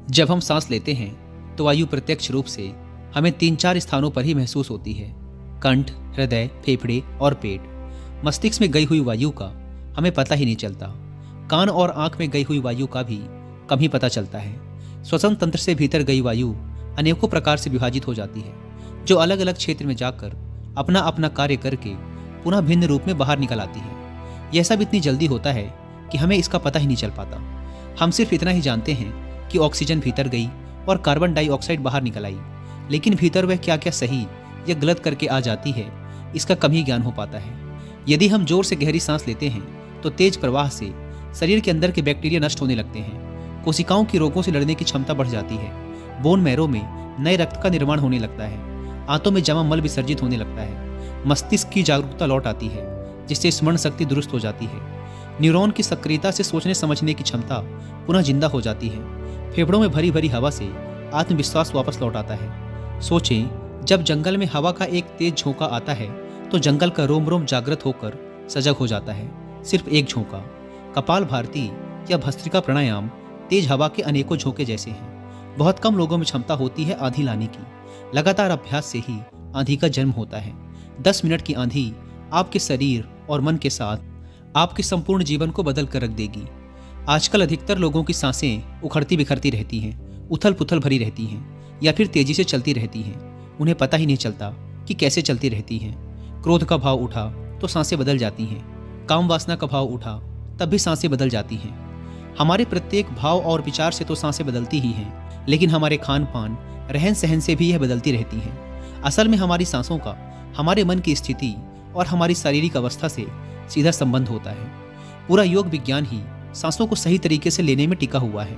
जब हम सांस लेते हैं तो वायु प्रत्यक्ष रूप से हमें 3-4 स्थानों पर ही महसूस होती है। कंठ, हृदय, फेफड़े और पेट। मस्तिष्क में गई हुई वायु का हमें पता ही नहीं चलता। कान और आंख में गई हुई वायु का भी कम ही पता चलता है। श्वसन तंत्र से भीतर गई वायु अनेकों प्रकार से विभाजित हो जाती है, जो अलग अलग क्षेत्र में जाकर अपना अपना कार्य करके पुनः भिन्न रूप में बाहर निकल आती है। यह सब इतनी जल्दी होता है कि हमें इसका पता ही नहीं चल पाता। हम सिर्फ इतना ही जानते हैं कि ऑक्सीजन भीतर गई और कार्बन डाइऑक्साइड बाहर निकल आई, लेकिन भीतर वह क्या क्या सही या गलत करके आ जाती है, इसका कम ही ज्ञान हो पाता है। यदि हम जोर से गहरी सांस लेते हैं तो तेज प्रवाह से शरीर के अंदर के बैक्टीरिया नष्ट होने लगते हैं। कोशिकाओं की रोगों से लड़ने की क्षमता बढ़ जाती है। बोन मैरो में नए रक्त का निर्माण होने लगता है। आंतों में जमा मल विसर्जित होने लगता है। मस्तिष्क की जागरूकता लौट आती है, जिससे स्मरण शक्ति दुरुस्त हो जाती है। न्यूरॉन की सक्रियता से सोचने समझने की क्षमता पुनः जिंदा हो जाती है। फेफड़ों में भरी भरी हवा से आत्मविश्वास वापस लौट आता है। सोचें, जब जंगल में हवा का एक तेज झोंका आता है तो जंगल का रोम रोम जागृत होकर सजग हो जाता है। सिर्फ एक झोंका। कपाल भारती या भस्त्रिका प्राणायाम तेज हवा के अनेकों झोंके जैसे हैं। बहुत कम लोगों में क्षमता होती है आंधी लाने की। लगातार अभ्यास से ही आंधी का जन्म होता है। 10 मिनट की आंधी आपके शरीर और मन के साथ आपके संपूर्ण जीवन को बदल कर रख देगी। आजकल अधिकतर लोगों की सांसें उखड़ती बिखरती रहती हैं, उथल पुथल भरी रहती हैं या फिर तेजी से चलती रहती हैं। उन्हें पता ही नहीं चलता कि कैसे चलती रहती हैं। क्रोध का भाव उठा तो सांसें बदल जाती हैं। काम वासना का भाव उठा तब भी सांसें बदल जाती हैं। हमारे प्रत्येक भाव और विचार से तो सांसें बदलती ही हैं, लेकिन हमारे खान पान, रहन सहन से भी यह बदलती रहती हैं। असल में हमारी सांसों का हमारे मन की स्थिति और हमारी शारीरिक अवस्था से सीधा संबंध होता है। पूरा योग विज्ञान ही सांसों को सही तरीके से लेने में टिका हुआ है।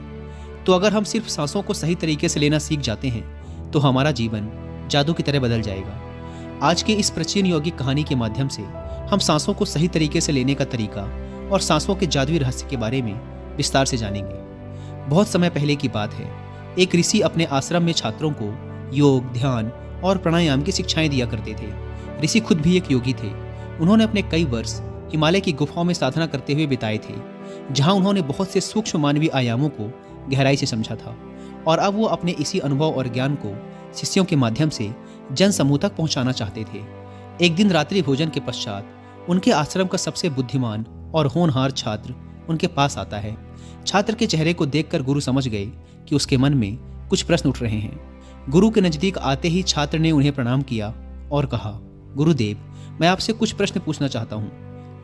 तो अगर हम सिर्फ सांसों को सही तरीके से लेना सीख जाते हैं तो हमारा जीवन जादू की तरह बदल जाएगा। आज की इस प्राचीन यौगिक कहानी के माध्यम से हम सांसों को सही तरीके से लेने का तरीका और सांसों के जादुई रहस्य के बारे में विस्तार से जानेंगे। बहुत समय पहले की बात है। एक ऋषि अपने आश्रम में छात्रों को योग, ध्यान और प्राणायाम की शिक्षाएं दिया करते थे। ऋषि खुद भी एक योगी थे। उन्होंने अपने कई वर्ष हिमालय की गुफाओं में साधना करते हुए बिताए थे, जहां उन्होंने बहुत से सूक्ष्म मानवीय आयामों को गहराई से समझा था। और अब वो अपने इसी अनुभव और ज्ञान को शिष्यों के माध्यम से जन समूह तक पहुंचाना चाहते थे। एक दिन रात्रि भोजन के पश्चात उनके आश्रम का सबसे बुद्धिमान और होनहार छात्र उनके पास आता है। छात्र के चेहरे को देखकर गुरु समझ गए कि उसके मन में कुछ प्रश्न उठ रहे हैं। गुरु के नजदीक आते ही छात्र ने उन्हें प्रणाम किया और कहा, गुरुदेव, मैं आपसे कुछ प्रश्न पूछना चाहता हूँ।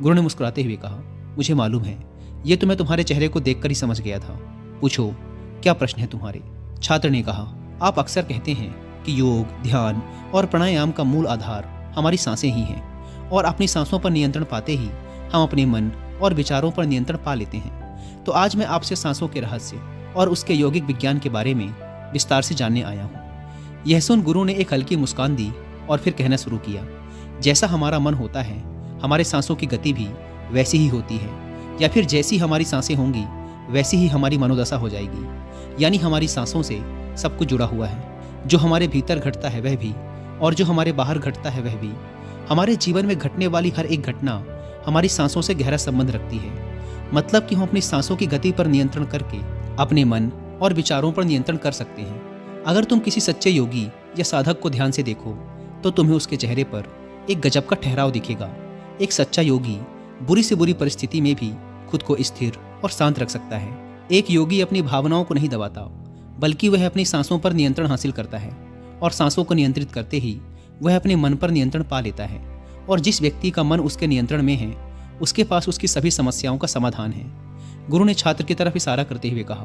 गुरु ने मुस्कुराते हुए कहा, मुझे मालूम है, ये तो मैं तुम्हारे चेहरे को देखकर ही समझ गया था। पूछो, क्या प्रश्न है तुम्हारे? छात्र ने कहा, आप अक्सर कहते हैं कि योग, ध्यान और प्राणायाम का मूल आधार हमारी सांसें ही हैं, और अपनी सांसों पर नियंत्रण पाते ही हम अपने मन और विचारों पर नियंत्रण पा लेते हैं। तो आज मैं आपसे सांसों के रहस्य और उसके यौगिक विज्ञान के बारे में विस्तार से जानने आया हूँ। यह सुन गुरु ने एक हल्की मुस्कान दी और फिर कहना शुरू किया, जैसा हमारा मन होता है, हमारे सांसों की गति भी वैसी ही होती है, या फिर जैसी हमारी सांसें होंगी वैसी ही हमारी मनोदशा हो जाएगी। यानी हमारी सांसों से सब कुछ जुड़ा हुआ है। जो हमारे भीतर घटता है वह भी, और जो हमारे बाहर घटता है वह भी। हमारे जीवन में घटने वाली हर एक घटना हमारी सांसों से गहरा संबंध रखती है। मतलब कि हम अपनी सांसों की गति पर नियंत्रण करके अपने मन और विचारों पर नियंत्रण कर सकते हैं। अगर तुम किसी सच्चे योगी या साधक को ध्यान से देखो तो तुम्हें उसके चेहरे पर एक गजब का ठहराव दिखेगा। एक सच्चा योगी बुरी से बुरी परिस्थिति में भी खुद को स्थिर और शांत रख सकता है। एक योगी अपनी भावनाओं को नहीं दबाता, बल्कि वह अपनी सांसों पर नियंत्रण हासिल करता है, और सांसों को नियंत्रित करते ही वह अपने मन पर नियंत्रण पा लेता है। और जिस व्यक्ति का मन उसके नियंत्रण में है, उसके पास उसकी सभी समस्याओं का समाधान है। गुरु ने छात्र की तरफ इशारा करते हुए कहा,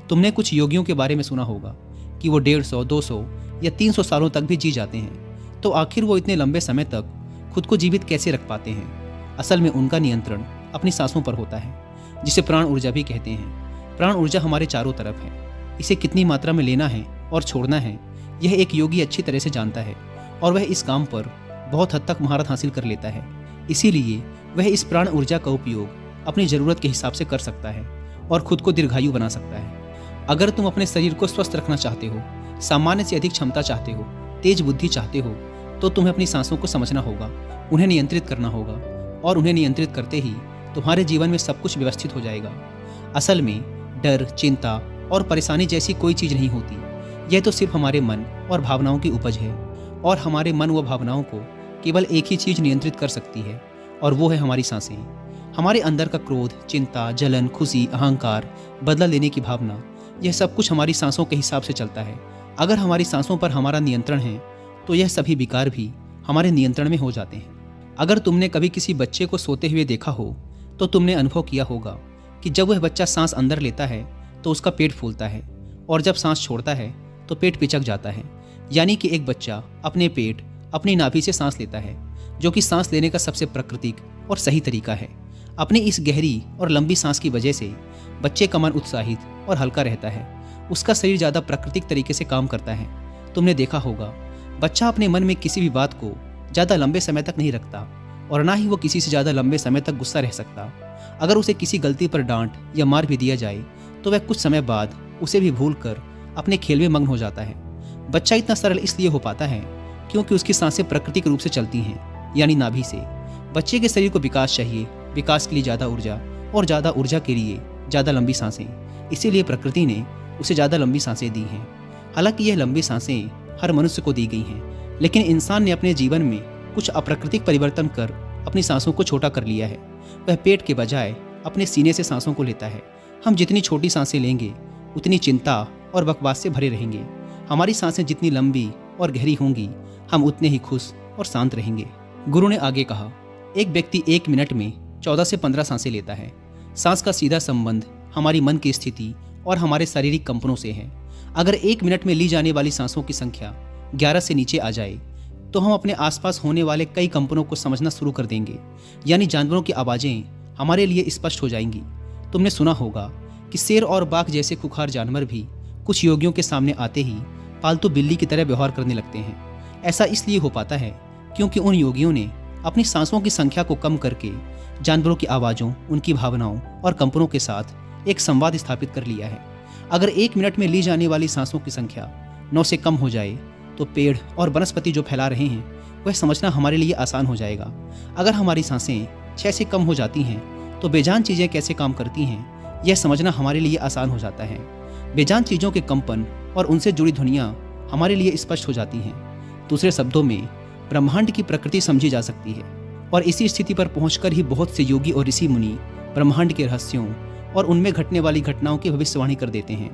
तुमने कुछ योगियों के बारे में सुना होगा कि वो 150, 200 या 300 सालों तक भी जी जाते हैं। तो आखिर वो इतने लंबे समय तक खुद को जीवित कैसे रख पाते हैं? असल में उनका नियंत्रण अपनी सांसों पर होता है, जिसे प्राण ऊर्जा भी कहते हैं। प्राण ऊर्जा हमारे चारों तरफ है। इसे कितनी मात्रा में लेना है और छोड़ना है, यह एक योगी अच्छी तरह से जानता है, और वह इस काम पर बहुत हद तक महारत हासिल कर लेता है। इसीलिए वह इस प्राण ऊर्जा का उपयोग अपनी ज़रूरत के हिसाब से कर सकता है और खुद को दीर्घायु बना सकता है। अगर तुम अपने शरीर को स्वस्थ रखना चाहते हो, सामान्य से अधिक क्षमता चाहते हो, तेज बुद्धि चाहते हो, तो तुम्हें अपनी सांसों को समझना होगा, उन्हें नियंत्रित करना होगा, और उन्हें नियंत्रित करते ही तुम्हारे जीवन में सब कुछ व्यवस्थित हो जाएगा। असल में डर, चिंता और परेशानी जैसी कोई चीज़ नहीं होती। यह तो सिर्फ हमारे मन और भावनाओं की उपज है, और हमारे मन व भावनाओं को केवल एक ही चीज़ नियंत्रित कर सकती है, और वो है हमारी सांसें। हमारे अंदर का क्रोध, चिंता, जलन, खुशी, अहंकार, बदला लेने की भावना, यह सब कुछ हमारी सांसों के हिसाब से चलता है। अगर हमारी सांसों पर हमारा नियंत्रण है तो यह सभी विकार भी हमारे नियंत्रण में हो जाते हैं। अगर तुमने कभी किसी बच्चे को सोते हुए देखा हो तो तुमने अनुभव किया होगा कि जब वह बच्चा सांस अंदर लेता है तो उसका पेट फूलता है, और जब सांस छोड़ता है तो पेट पिचक जाता है। यानी कि एक बच्चा अपने पेट, अपनी नाभि से सांस लेता है, जो कि सांस लेने का सबसे प्राकृतिक और सही तरीका है। अपनी इस गहरी और लंबी सांस की वजह से बच्चे का मन उत्साहित और हल्का रहता है। उसका शरीर ज़्यादा प्राकृतिक तरीके से काम करता है। तुमने देखा होगा, बच्चा अपने मन में किसी भी बात को ज़्यादा लंबे समय तक नहीं रखता, और ना ही वो किसी से ज़्यादा लंबे समय तक गुस्सा रह सकता। अगर उसे किसी गलती पर डांट या मार भी दिया जाए तो वह कुछ समय बाद उसे भी भूल कर अपने खेल में मग्न हो जाता है। बच्चा इतना सरल इसलिए हो पाता है क्योंकि उसकी सांसें प्राकृतिक रूप से चलती हैं, यानी नाभि से। बच्चे के शरीर को विकास चाहिए, विकास के लिए ज़्यादा ऊर्जा, और ज़्यादा ऊर्जा के लिए ज़्यादा लंबी सांसें। इसीलिए प्रकृति ने उसे ज़्यादा लंबी सांसें दी हैं। हालांकि यह लंबी सांसें हर मनुष्य को दी गई हैं, लेकिन इंसान ने अपने जीवन में कुछ अप्राकृतिक परिवर्तन कर अपनी सांसों को छोटा कर लिया है। वह पेट के बजाय अपने सीने से सांसों को लेता है। हम जितनी छोटी सांसें लेंगे उतनी चिंता और बकवास से भरे रहेंगे। हमारी सांसें जितनी लंबी और गहरी होंगी, हम उतने ही खुश और शांत रहेंगे। गुरु ने आगे कहा, एक व्यक्ति 1 मिनट में 14 से 15 सांसें लेता है। सांस का सीधा संबंध हमारी मन की स्थिति और हमारे शारीरिक कंपनों से है। अगर 1 मिनट में ली जाने वाली सांसों की संख्या 11 से नीचे आ जाए तो हम अपने आसपास होने वाले कई कंपनों को समझना शुरू कर देंगे, यानी जानवरों की आवाज़ें हमारे लिए स्पष्ट हो जाएंगी। तुमने सुना होगा कि शेर और बाघ जैसे खुखार जानवर भी कुछ योगियों के सामने आते ही पालतू बिल्ली की तरह व्यवहार करने लगते हैं। ऐसा इसलिए हो पाता है क्योंकि उन योगियों ने अपनी सांसों की संख्या को कम करके जानवरों की आवाज़ों, उनकी भावनाओं और कंपनों के साथ एक संवाद स्थापित कर लिया है। अगर 1 मिनट में ली जाने वाली सांसों की संख्या 9 से कम हो जाए तो पेड़ और वनस्पति जो फैला रहे हैं वह समझना हमारे लिए आसान हो जाएगा। अगर हमारी सांसें 6 से कम हो जाती हैं तो बेजान चीज़ें कैसे काम करती हैं यह समझना हमारे लिए आसान हो जाता है। बेजान चीज़ों के कंपन और उनसे जुड़ी ध्वनियाँ हमारे लिए स्पष्ट हो जाती हैं। दूसरे शब्दों में ब्रह्मांड की प्रकृति समझी जा सकती है, और इसी स्थिति पर पहुंचकर ही बहुत से योगी और ऋषि मुनि ब्रह्मांड के रहस्यों और उनमें घटने वाली घटनाओं की भविष्यवाणी कर देते हैं।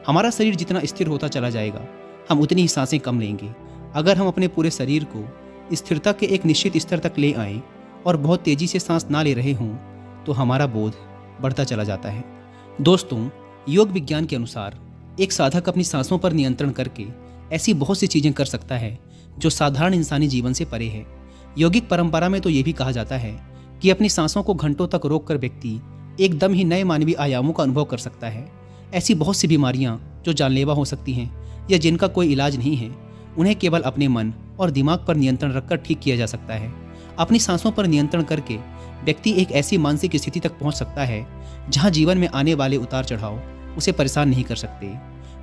हमारा शरीर जितना स्थिर होता चला जाएगा, हम उतनी ही सांसें कम लेंगे। अगर हम अपने पूरे शरीर को स्थिरता के एक निश्चित स्तर तक ले आएं और बहुत तेजी से सांस ना ले रहे हों तो हमारा बोध बढ़ता चला जाता है। दोस्तों, योग विज्ञान के अनुसार एक साधक अपनी सांसों पर नियंत्रण करके ऐसी बहुत सी चीज़ें कर सकता है जो साधारण इंसानी जीवन से परे है। यौगिक परंपरा में तो ये भी कहा जाता है कि अपनी सांसों को घंटों तक रोककर व्यक्ति एकदम ही नए मानवीय आयामों का अनुभव कर सकता है। ऐसी बहुत सी बीमारियां जो जानलेवा हो सकती हैं या जिनका कोई इलाज नहीं है, उन्हें केवल अपने मन और दिमाग पर नियंत्रण रखकर ठीक किया जा सकता है। अपनी सांसों पर नियंत्रण करके व्यक्ति एक ऐसी मानसिक स्थिति तक पहुंच सकता है जहां जीवन में आने वाले उतार चढ़ाव उसे परेशान नहीं कर सकते।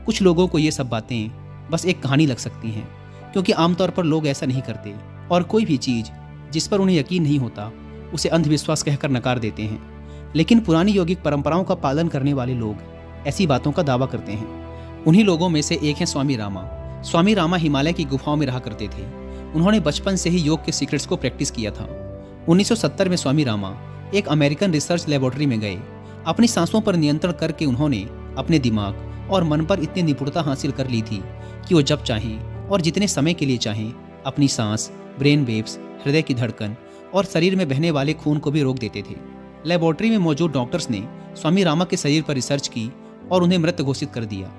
कुछ लोगों को ये सब बातें बस एक कहानी लग सकती हैं, क्योंकि आमतौर पर लोग ऐसा नहीं करते और कोई भी चीज़ जिस पर उन्हें यकीन नहीं होता उसे अंधविश्वास कहकर नकार देते हैं। लेकिन पुरानी यौगिक परंपराओं का पालन करने वाले लोग ऐसी बातों का दावा करते हैं। उन्हीं लोगों में से एक हैं स्वामी रामा। स्वामी रामा हिमालय की गुफाओं में रहा करते थे। उन्होंने बचपन से ही योग के सीक्रेट्स को प्रैक्टिस किया था। 1970 में स्वामी रामा एक अमेरिकन रिसर्च लेबोरेटरी में गए। अपनी सांसों पर नियंत्रण करके उन्होंने अपने दिमाग और मन पर इतनी निपुणता हासिल कर ली थी कि वो जब चाहें और जितने समय के लिए चाहें अपनी सांस, ब्रेन वेव्स, हृदय की धड़कन और शरीर में बहने वाले खून को भी रोक देते थे। लेबोरेटरी में मौजूद डॉक्टर्स ने स्वामी रामा के शरीर पर रिसर्च की और उन्हें मृत घोषित कर दिया।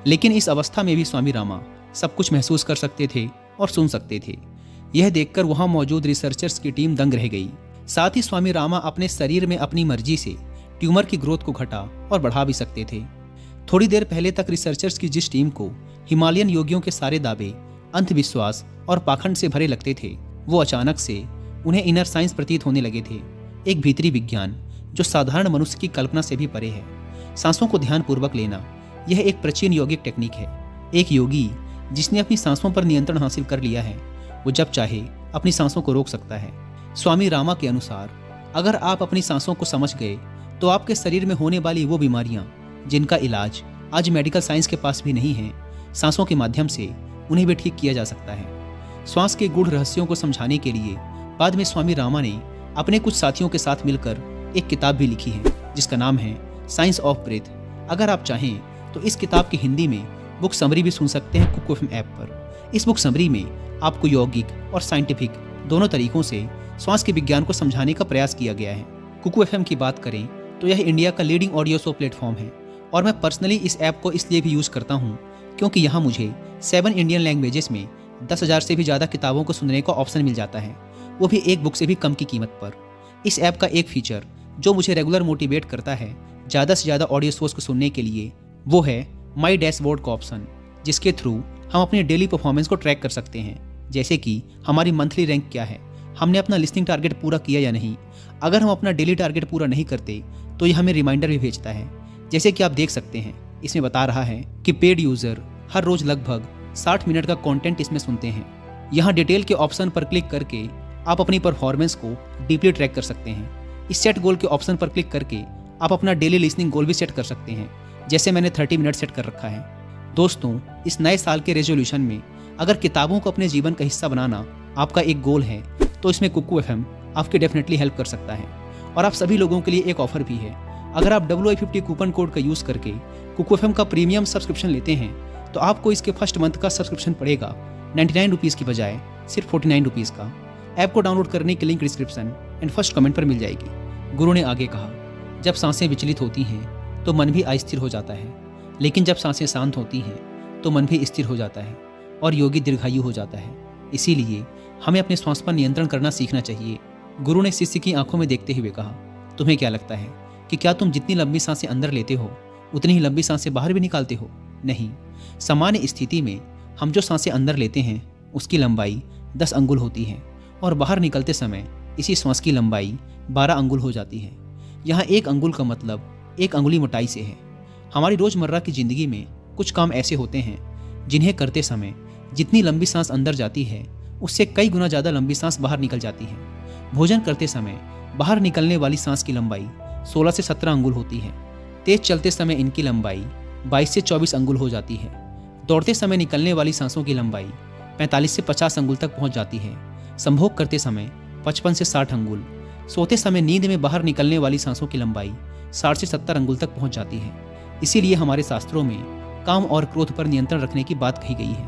लेकिन इस अवस्था में भी स्वामी रामा सब कुछ महसूस कर सकते थे और सुन सकते थे। यह देखकर वहां मौजूद रिसर्चर्स की टीम दंग रह गई। साथ ही स्वामी रामा अपने शरीर में अपनी मर्जी से ट्यूमर की ग्रोथ को घटा और बढ़ा भी सकते थे। थोड़ी देर पहले तक रिसर्चर्स की जिस टीम को हिमालयन योगियों के सारे दावे अंधविश्वास और पाखंड से भरे लगते थे, वो अचानक से उन्हें इनर साइंस प्रतीत होने लगे थे, एक भीतरी विज्ञान जो साधारण मनुष्य की कल्पना से भी परे है। सांसों को ध्यानपूर्वक लेना यह एक प्राचीन यौगिक टेक्निक है। एक योगी जिसने अपनी सांसों पर नियंत्रण हासिल कर लिया है, वो जब चाहे अपनी सांसों को रोक सकता है। स्वामी रामा के अनुसार अगर आप अपनी सांसों को समझ गए तो आपके शरीर में होने वाली वो बीमारियां जिनका इलाज आज मेडिकल साइंस के पास भी नहीं है, सांसों के माध्यम से उन्हें भी ठीक किया जा सकता है। श्वास के गूढ़ रहस्यों को समझाने के लिए बाद में स्वामी रामा ने अपने कुछ साथियों के साथ मिलकर एक किताब भी लिखी है जिसका नाम है साइंस ऑफ ब्रेथ। अगर आप चाहें तो इस किताब की हिंदी में बुक समरी भी सुन सकते हैं कुकू एफएम ऐप पर। इस बुक समरी में आपको यौगिक और साइंटिफिक दोनों तरीकों से श्वास के विज्ञान को समझाने का प्रयास किया गया है। कुकू एफएम की बात करें तो यह इंडिया का लीडिंग ऑडियो शो प्लेटफॉर्म है और मैं पर्सनली इस ऐप को इसलिए भी यूज़ करता हूँ क्योंकि यहाँ मुझे 7 इंडियन लैंग्वेजेस में 10,000 से भी ज़्यादा किताबों को सुनने का ऑप्शन मिल जाता है, वो भी एक बुक से भी कम की कीमत पर। इस ऐप का एक फीचर जो मुझे रेगुलर मोटिवेट करता है ज़्यादा से ज़्यादा ऑडियो शोज को सुनने के लिए, वो है माई डैशबोर्ड का ऑप्शन, जिसके थ्रू हम अपनी डेली परफॉर्मेंस को ट्रैक कर सकते हैं। जैसे कि हमारी मंथली रैंक क्या है, हमने अपना लिसनिंग टारगेट पूरा किया या नहीं। अगर हम अपना डेली टारगेट पूरा नहीं करते तो ये हमें रिमाइंडर भी भेजता है। जैसे कि आप देख सकते हैं इसमें बता रहा है कि पेड यूज़र हर रोज़ लगभग 60 मिनट का कंटेंट इसमें सुनते हैं। यहाँ डिटेल के ऑप्शन पर क्लिक करके आप अपनी परफॉर्मेंस को डीपली ट्रैक कर सकते हैं। इस सेट गोल के ऑप्शन पर क्लिक करके आप अपना डेली लिसनिंग गोल भी सेट कर सकते हैं, जैसे मैंने 30 मिनट सेट कर रखा है। दोस्तों, इस नए साल के रेजोल्यूशन में अगर किताबों को अपने जीवन का हिस्सा बनाना आपका एक गोल है तो इसमें कुकू एफएम आपकी डेफिनेटली हेल्प कर सकता है। और आप सभी लोगों के लिए एक ऑफर भी है। अगर आप WI50 कूपन कोड का यूज़ करके कुकू एफएम का प्रीमियम सब्सक्रिप्शन लेते हैं तो आपको इसके फर्स्ट मंथ का सब्सक्रिप्शन पड़ेगा 99 रुपीज़ की बजाय सिर्फ 49 रुपीज़ का। ऐप को डाउनलोड करने की link description and first comment पर मिल जाएगी। गुरु ने आगे कहा, जब सांसें विचलित होती हैं तो मन भी अस्थिर हो जाता है, लेकिन जब सांसें शांत होती हैं तो मन भी स्थिर हो जाता है और योगी दीर्घायु हो जाता है। इसीलिए हमें अपने श्वास पर नियंत्रण करना सीखना चाहिए। गुरु ने शिष्य की आंखों में देखते हुए कहा, तुम्हें क्या लगता है कि क्या तुम जितनी लंबी सांसें अंदर लेते हो उतनी ही लंबी सांसें बाहर भी निकालते हो? नहीं। सामान्य स्थिति में हम जो सांसें अंदर लेते हैं उसकी लंबाई 10 अंगुल होती है और बाहर निकलते समय इसी श्वास की लंबाई 12 अंगुल हो जाती है। यहाँ 1 अंगुल का मतलब 1 अंगुली मोटाई से है। हमारी रोज़मर्रा की ज़िंदगी में कुछ काम ऐसे होते हैं जिन्हें करते समय जितनी लंबी सांस अंदर जाती है उससे कई गुना ज़्यादा लंबी सांस बाहर निकल जाती है। भोजन करते समय बाहर निकलने वाली सांस की लंबाई 16 से 17 अंगुल होती है। तेज चलते समय इनकी लंबाई 22 से 24 अंगुल हो जाती है। दौड़ते समय निकलने वाली सांसों की लंबाई 45 से 50 अंगुल तक पहुंच जाती है। संभोग करते समय 55 से 60 अंगुल। सोते समय नींद में बाहर निकलने वाली सांसों की लंबाई 60 से 70 अंगुल तक पहुंच जाती है। इसीलिए हमारे शास्त्रों में काम और क्रोध पर नियंत्रण रखने की बात कही गई है,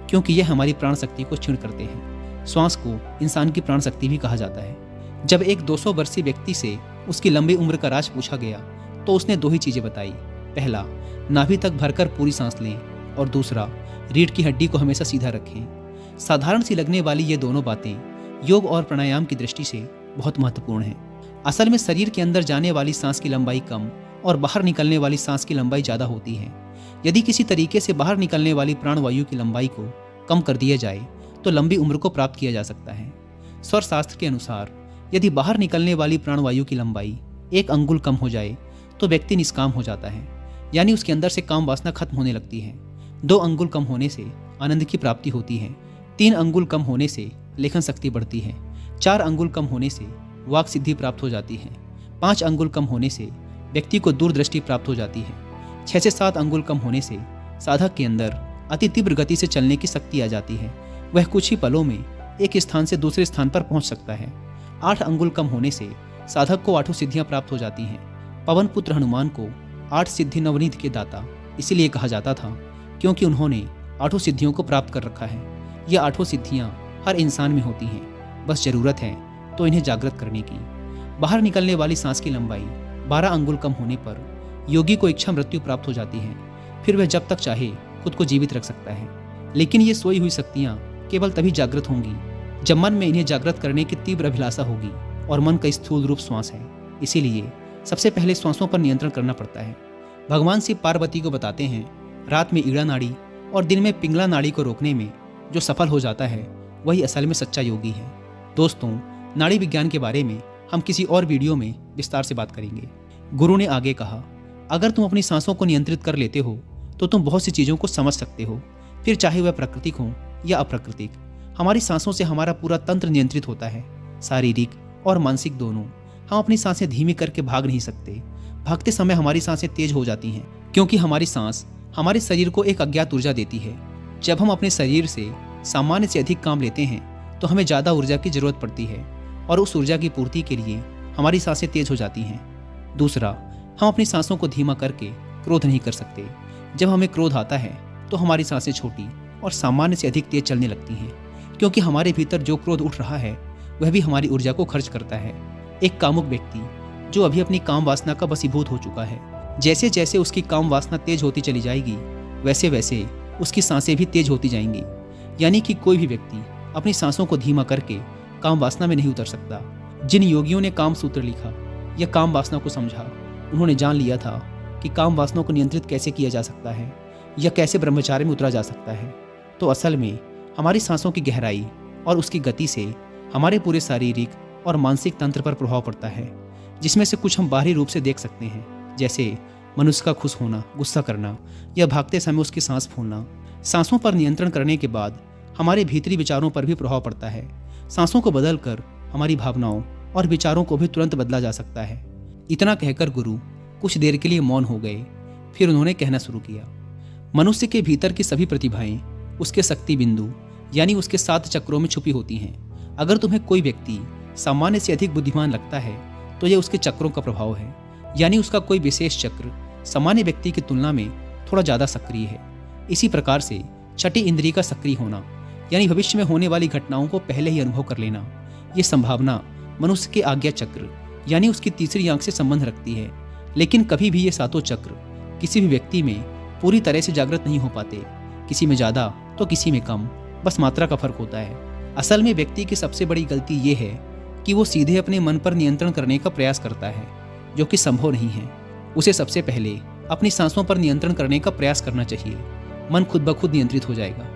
क्योंकि यह हमारी प्राण शक्ति को क्षीण करते हैं। श्वास को इंसान की प्राण शक्ति भी कहा जाता है। जब एक 200 वर्षीय व्यक्ति से उसकी लंबी उम्र का राज पूछा गया तो उसने 2 ही चीज़ें बताई। पहला, नाभि तक भरकर पूरी सांस लें, और दूसरा, रीढ़ की हड्डी को हमेशा सीधा रखें। साधारण सी लगने वाली ये दोनों बातें योग और प्राणायाम की दृष्टि से बहुत महत्वपूर्ण हैं। असल में शरीर के अंदर जाने वाली सांस की लंबाई कम और बाहर निकलने वाली सांस की लंबाई ज़्यादा होती है। यदि किसी तरीके से बाहर निकलने वाली प्राणवायु की लंबाई को कम कर दिया जाए तो लंबी उम्र को प्राप्त किया जा सकता है। स्वर शास्त्र के अनुसार यदि बाहर निकलने वाली प्राणवायु की लंबाई 1 अंगुल कम हो जाए तो व्यक्ति निष्काम हो जाता है, यानी उसके अंदर से काम वासना खत्म होने लगती है। 2 अंगुल कम होने से आनंद की प्राप्ति होती है। 3 अंगुल कम होने से लेखन शक्ति बढ़ती है। 4 अंगुल कम होने से वाक सिद्धि प्राप्त हो जाती है। 5 अंगुल कम होने से व्यक्ति को दूरदृष्टि प्राप्त हो जाती है। 6 से 7 अंगुल कम होने से साधक के अंदर अति तीव्र गति से चलने की शक्ति आ जाती है। वह कुछ ही पलों में एक स्थान से दूसरे स्थान पर पहुंच सकता है। 8 अंगुल कम होने से साधक को 8 सिद्धियां प्राप्त हो जाती हैं। पवन पुत्र हनुमान को 8 सिद्धि नवनीत के दाता इसीलिए कहा जाता था क्योंकि उन्होंने 8 सिद्धियों को प्राप्त कर रखा है। यह 8 सिद्धियां हर इंसान में होती हैं, बस जरूरत है तो इन्हें जागृत करने की। बाहर निकलने वाली सांस की लंबाई 12 अंगुल कम होने पर योगी को इच्छा मृत्यु प्राप्त हो जाती है। फिर वह जब तक चाहे खुद को जीवित रख सकता है। लेकिन ये सोई हुई शक्तियाँ केवल तभी जागृत होंगी जब मन में इन्हें जागृत करने की तीव्र अभिलाषा होगी, और मन का स्थूल रूप श्वास है। इसीलिए सबसे पहले श्वासों पर नियंत्रण करना पड़ता है। भगवान शिव पार्वती को बताते हैं, रात में ईड़ा नाड़ी और दिन में पिंगला नाड़ी को रोकने में जो सफल हो जाता है वही असल में सच्चा योगी है। दोस्तों, नाड़ी विज्ञान के बारे में हम किसी और वीडियो में विस्तार से बात करेंगे। गुरु ने आगे कहा, अगर तुम अपनी सांसों को नियंत्रित कर लेते हो तो तुम बहुत सी चीज़ों को समझ सकते हो, फिर चाहे वह प्राकृतिक हो या अप्राकृतिक। हमारी सांसों से हमारा पूरा तंत्र नियंत्रित होता है, शारीरिक और मानसिक दोनों। हम अपनी सांसें धीमी करके भाग नहीं सकते। भागते समय हमारी सांसें तेज हो जाती हैं, क्योंकि हमारी सांस हमारे शरीर को एक अज्ञात ऊर्जा देती है। जब हम अपने शरीर से सामान्य से अधिक काम लेते हैं तो हमें ज़्यादा ऊर्जा की जरूरत पड़ती है और उस ऊर्जा की पूर्ति के लिए हमारी सांसें तेज हो जाती हैं। दूसरा, हम अपनी सांसों को धीमा करके क्रोध नहीं कर सकते। जब हमें क्रोध आता है तो हमारी सांसें छोटी और सामान्य से अधिक तेज चलने लगती हैं, क्योंकि हमारे भीतर जो क्रोध उठ रहा है वह भी हमारी ऊर्जा को खर्च करता है। एक कामुक व्यक्ति जो अभी अपनी काम वासना का वशीभूत हो चुका है, जैसे जैसे उसकी काम वासना तेज होती चली जाएगी वैसे वैसे उसकी सांसें भी तेज होती जाएंगी। यानी कि कोई भी व्यक्ति अपनी सांसों को धीमा करके काम वासना में नहीं उतर सकता। जिन योगियों ने काम सूत्र लिखा या काम वासना को समझा, उन्होंने जान लिया था कि काम वासना को नियंत्रित कैसे किया जा सकता है या कैसे ब्रह्मचार्य में उतरा जा सकता है। तो असल में हमारी सांसों की गहराई और उसकी गति से हमारे पूरे शारीरिक और मानसिक तंत्र पर प्रभाव पड़ता है, जिसमें से कुछ हम बाहरी रूप से देख सकते हैं, जैसे मनुष्य का खुश होना, गुस्सा करना या भागते समय उसकी सांस फूलना। सांसों पर नियंत्रण करने के बाद हमारे भीतरी विचारों पर भी प्रभाव पड़ता है। सांसों को बदलकर हमारी भावनाओं और विचारों को भी तुरंत बदला जा सकता है। इतना कहकर गुरु कुछ देर के लिए मौन हो गए। फिर उन्होंने कहना शुरू किया, मनुष्य के भीतर की सभी प्रतिभाएं उसके शक्ति बिंदु यानी उसके 7 चक्रों में छुपी होती हैं। अगर तुम्हें कोई व्यक्ति सामान्य से अधिक बुद्धिमान लगता है तो यह उसके चक्रों का प्रभाव है, यानी उसका कोई विशेष चक्र सामान्य व्यक्ति की तुलना में थोड़ा ज़्यादा सक्रिय है। इसी प्रकार से छठी इंद्रिय का सक्रिय होना यानी भविष्य में होने वाली घटनाओं को पहले ही अनुभव कर लेना, ये संभावना मनुष्य के आज्ञा चक्र यानी उसकी तीसरी आंख से संबंध रखती है। लेकिन कभी भी ये 7 चक्र किसी भी व्यक्ति में पूरी तरह से जागृत नहीं हो पाते। किसी में ज़्यादा तो किसी में कम, बस मात्रा का फर्क होता है। असल में व्यक्ति की सबसे बड़ी गलती ये है कि वो सीधे अपने मन पर नियंत्रण करने का प्रयास करता है, जो कि संभव नहीं है। उसे सबसे पहले अपनी सांसों पर नियंत्रण करने का प्रयास करना चाहिए। मन खुद ब खुद नियंत्रित हो जाएगा।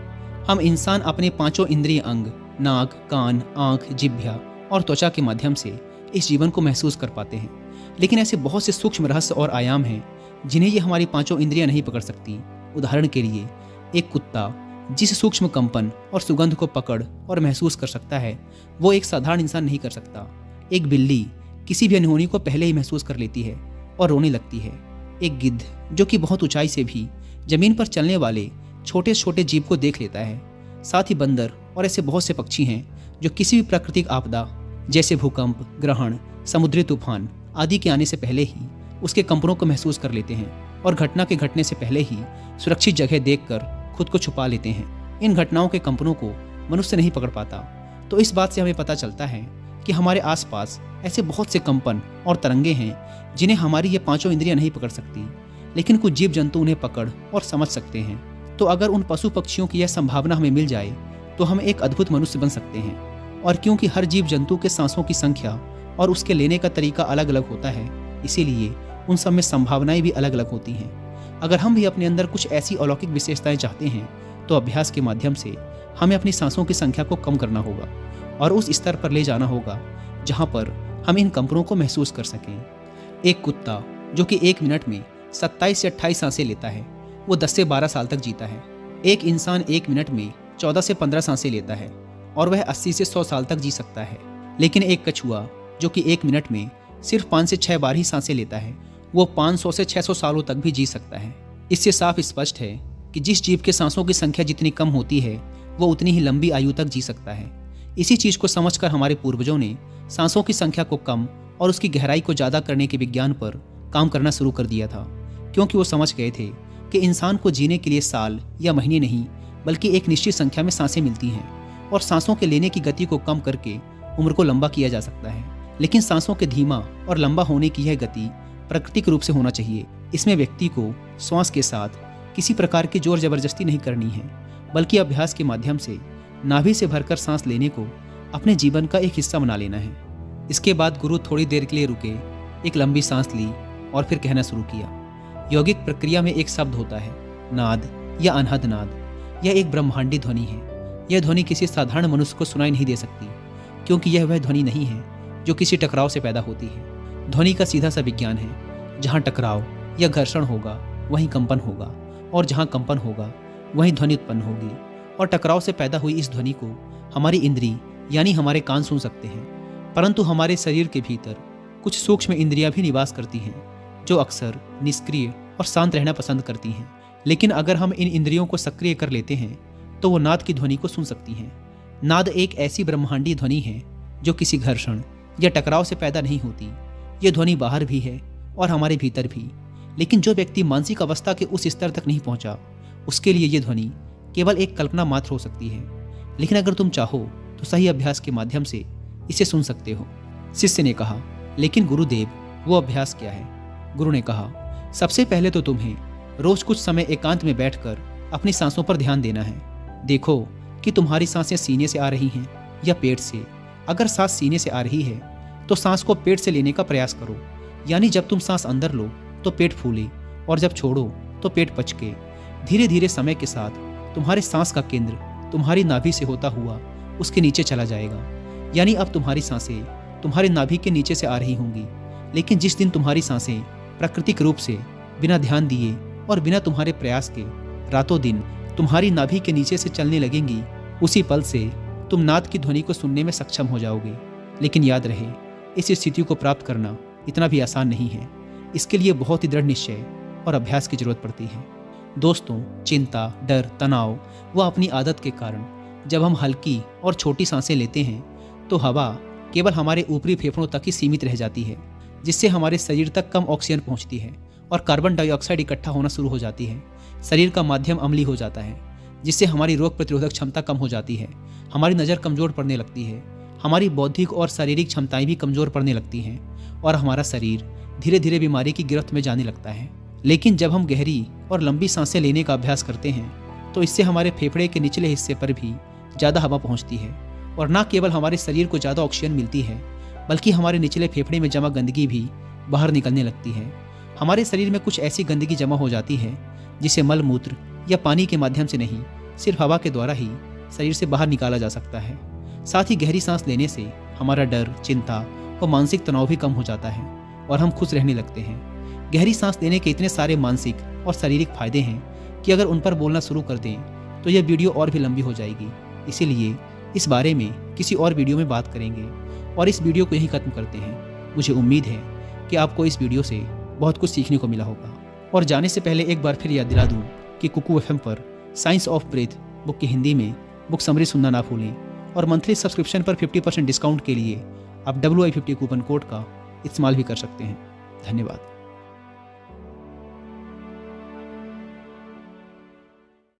हम इंसान अपने 5 इंद्रिय अंग नाक, कान, आँख, जिह्वा और त्वचा के माध्यम से इस जीवन को महसूस कर पाते हैं। लेकिन ऐसे बहुत से सूक्ष्म रहस्य और आयाम हैं जिन्हें ये हमारी 5 इंद्रियां नहीं पकड़ सकती। उदाहरण के लिए, एक कुत्ता जिस सूक्ष्म कंपन और सुगंध को पकड़ और महसूस कर सकता है, वो एक साधारण इंसान नहीं कर सकता। एक बिल्ली किसी भी अनहोनी को पहले ही महसूस कर लेती है और रोने लगती है। एक गिद्ध जो कि बहुत ऊंचाई से भी जमीन पर चलने वाले छोटे छोटे जीव को देख लेता है। साथ ही बंदर और ऐसे बहुत से पक्षी हैं जो किसी भी प्राकृतिक आपदा जैसे भूकंप, ग्रहण, समुद्री तूफान आदि के आने से पहले ही उसके कंपनों को महसूस कर लेते हैं और घटना के घटने से पहले ही सुरक्षित जगह देखकर खुद को छुपा लेते हैं। इन घटनाओं के कंपनों को मनुष्य नहीं पकड़ पाता। तो इस बात से हमें पता चलता है कि हमारे आसपास ऐसे बहुत से कंपन और तरंगे हैं जिन्हें हमारी ये 5 इंद्रियां नहीं पकड़ सकती, लेकिन कुछ जीव जंतु उन्हें पकड़ और समझ सकते हैं। तो अगर उन पशु पक्षियों की यह संभावना हमें मिल जाए तो हम एक अद्भुत मनुष्य बन सकते हैं। और क्योंकि हर जीव जंतु के सांसों की संख्या और उसके लेने का तरीका अलग अलग होता है, इसीलिए उन सब में संभावनाएं भी अलग अलग होती हैं। अगर हम भी अपने अंदर कुछ ऐसी अलौकिक विशेषताएं चाहते हैं तो अभ्यास के माध्यम से हमें अपनी सांसों की संख्या को कम करना होगा और उस स्तर पर ले जाना होगा जहां पर हम इन कंपनों को महसूस कर सकें। एक कुत्ता जो कि 1 मिनट में 27 से 28 सांसें लेता है, वो 10 से 12 साल तक जीता है। एक इंसान 1 मिनट में 14 से 15 सांसें लेता है और वह 80 से 100 साल तक जी सकता है। लेकिन एक कछुआ जो कि 1 मिनट में सिर्फ 5 से 6 बार ही सांसें लेता है, वो 500 से 600 सालों तक भी जी सकता है। इससे साफ स्पष्ट है कि जिस जीव के सांसों की संख्या जितनी कम होती है वो उतनी ही लंबी आयु तक जी सकता है। इसी चीज को समझकर हमारे पूर्वजों ने सांसों की संख्या को कम और उसकी गहराई को ज़्यादा करने के विज्ञान पर काम करना शुरू कर दिया था, क्योंकि वो समझ गए थे कि इंसान को जीने के लिए साल या महीने नहीं बल्कि एक निश्चित संख्या में सांसें मिलती हैं और सांसों के लेने की गति को कम करके उम्र को लंबा किया जा सकता है। लेकिन सांसों के धीमा और लंबा होने की यह गति प्राकृतिक रूप से होना चाहिए। इसमें व्यक्ति को श्वास के साथ किसी प्रकार की जोर जबरदस्ती नहीं करनी है, बल्कि अभ्यास के माध्यम से नाभि से भरकर सांस लेने को अपने जीवन का एक हिस्सा बना लेना है। इसके बाद गुरु थोड़ी देर के लिए रुके, एक लंबी सांस ली और फिर कहना शुरू किया। यौगिक प्रक्रिया में एक शब्द होता है, नाद या अनहद नाद। यह एक ब्रह्मांडी ध्वनि है। यह ध्वनि किसी साधारण मनुष्य को सुनाई नहीं दे सकती, क्योंकि यह वह ध्वनि नहीं है जो किसी टकराव से पैदा होती है। ध्वनि का सीधा सा विज्ञान है, जहाँ टकराव या घर्षण होगा वहीं कंपन होगा, और जहाँ कंपन होगा वहीं ध्वनि उत्पन्न होगी। और टकराव से पैदा हुई इस ध्वनि को हमारी इंद्री यानी हमारे कान सुन सकते हैं, परंतु हमारे शरीर के भीतर कुछ सूक्ष्म इंद्रियां भी निवास करती हैं जो अक्सर निष्क्रिय और शांत रहना पसंद करती हैं। लेकिन अगर हम इन इंद्रियों को सक्रिय कर लेते हैं तो वो नाद की ध्वनि को सुन सकती हैं। नाद एक ऐसी ब्रह्मांडीय ध्वनि है जो किसी घर्षण या टकराव से पैदा नहीं होती। ये ध्वनि बाहर भी है और हमारे भीतर भी। लेकिन जो व्यक्ति मानसिक अवस्था के उस स्तर तक नहीं पहुंचा, उसके लिए ये ध्वनि केवल एक कल्पना मात्र हो सकती है। लेकिन अगर तुम चाहो तो सही अभ्यास के माध्यम से इसे सुन सकते हो। शिष्य ने कहा, लेकिन गुरुदेव, वो अभ्यास क्या है? गुरु ने कहा, सबसे पहले तो तुम्हें रोज कुछ समय एकांत में बैठकर अपनी सांसों पर ध्यान देना है। देखो कि तुम्हारी सांसें सीने से आ रही हैं या पेट से। अगर सांस सीने से आ रही है तो सांस को पेट से लेने का प्रयास करो। यानी जब तुम सांस अंदर लो तो पेट फूले और जब छोड़ो तो पेट पचके। धीरे धीरे समय के साथ तुम्हारे सांस का केंद्र तुम्हारी नाभि से होता हुआ उसके नीचे चला जाएगा। यानी अब तुम्हारी सांसें तुम्हारे नाभि के नीचे से आ रही होंगी। लेकिन जिस दिन तुम्हारी सांसें प्राकृतिक रूप से बिना ध्यान दिए और बिना तुम्हारे प्रयास के रातों दिन तुम्हारी नाभि के नीचे से चलने लगेंगी, उसी पल से तुम नाद की ध्वनि को सुनने में सक्षम हो जाओगे। लेकिन याद रहे, इस स्थिति को प्राप्त करना इतना भी आसान नहीं है। इसके लिए बहुत ही दृढ़ निश्चय और अभ्यास की जरूरत पड़ती है। दोस्तों, चिंता, डर, तनाव व अपनी आदत के कारण जब हम हल्की और छोटी सांसें लेते हैं तो हवा केवल हमारे ऊपरी फेफड़ों तक ही सीमित रह जाती है, जिससे हमारे शरीर तक कम ऑक्सीजन पहुंचती है और कार्बन डाइऑक्साइड इकट्ठा होना शुरू हो जाती है। शरीर का माध्यम अम्लीय हो जाता है, जिससे हमारी रोग प्रतिरोधक क्षमता कम हो जाती है। हमारी नज़र कमज़ोर पड़ने लगती है, हमारी बौद्धिक और शारीरिक क्षमताएं भी कमज़ोर पड़ने लगती हैं और हमारा शरीर धीरे धीरे बीमारी की गिरफ्त में जाने लगता है। लेकिन जब हम गहरी और लंबी सांसें लेने का अभ्यास करते हैं तो इससे हमारे फेफड़े के निचले हिस्से पर भी ज़्यादा हवा पहुँचती है और न केवल हमारे शरीर को ज़्यादा ऑक्सीजन मिलती है, बल्कि हमारे निचले फेफड़े में जमा गंदगी भी बाहर निकलने लगती है। हमारे शरीर में कुछ ऐसी गंदगी जमा हो जाती है जिसे मल मूत्र या पानी के माध्यम से नहीं, सिर्फ हवा के द्वारा ही शरीर से बाहर निकाला जा सकता है। साथ ही गहरी सांस लेने से हमारा डर, चिंता और मानसिक तनाव भी कम हो जाता है और हम खुश रहने लगते हैं। गहरी सांस लेने के इतने सारे मानसिक और शारीरिक फायदे हैं कि अगर उन पर बोलना शुरू कर दें तो यह वीडियो और भी लंबी हो जाएगी। इसीलिए इस बारे में किसी और वीडियो में बात करेंगे और इस वीडियो को यहीं खत्म करते हैं। मुझे उम्मीद है कि आपको इस वीडियो से बहुत कुछ सीखने को मिला होगा। और जाने से पहले एक बार फिर याद दिला दूँ कि कुकू FM पर साइंस ऑफ ब्रेथ बुक की हिंदी में बुक समरी सुनना ना भूलें और मंथली सब्सक्रिप्शन पर 50% डिस्काउंट के लिए आप WI50 कूपन कोड का इस्तेमाल भी कर सकते हैं। धन्यवाद।